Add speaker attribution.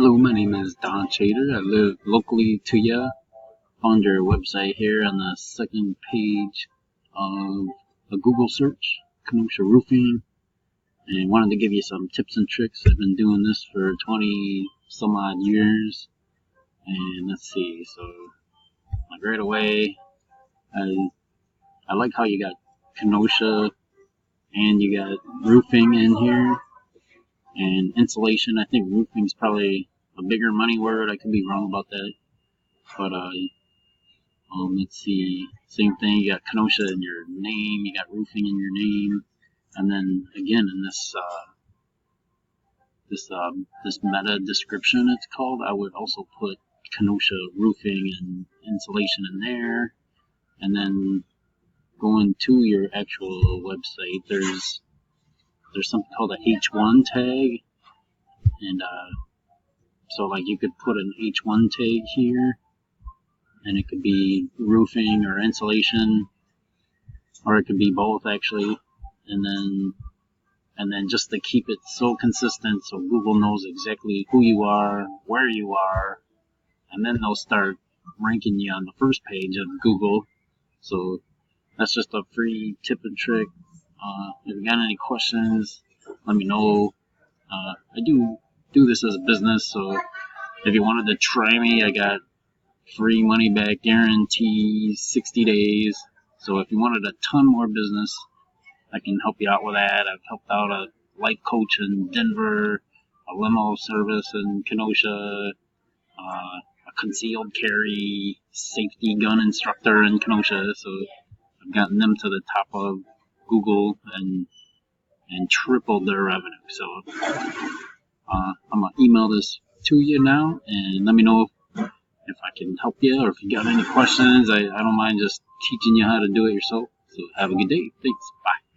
Speaker 1: Hello, my name is Don Chater. I live locally to ya. Found your website here on the second page of a Google search, Kenosha Roofing, and wanted to give you some tips and tricks. I've been doing this for 20 some odd years, and let's see, so like right away, I like how you got Kenosha and you got roofing in here. And insulation, I think roofing's probably a bigger money word. I could be wrong about that. But let's see. Same thing. You got Kenosha in your name. You got roofing in your name. And then again in this meta description, it's called, I would also put Kenosha roofing and insulation in there. And then going to your actual website, there's something called a H1 tag, and so like you could put an H1 tag here, and it could be roofing or insulation, or it could be both actually, and then just to keep it so consistent so Google knows exactly who you are, where you are, and then they'll start ranking you on the first page of Google. So that's just a free tip and trick. If you got any questions, let me know. I do this as a business, so if you wanted to try me, I got free money back guarantee, 60 days. So if you wanted a ton more business, I can help you out with that. I've helped out a life coach in Denver, a limo service in Kenosha, a concealed carry safety gun instructor in Kenosha. So I've gotten them to the top of Google and tripled their revenue. So I'm gonna email this to you now, and let me know if I can help you, or if you got any questions. I don't mind just teaching you how to do it yourself. So have a good day. Thanks. Bye.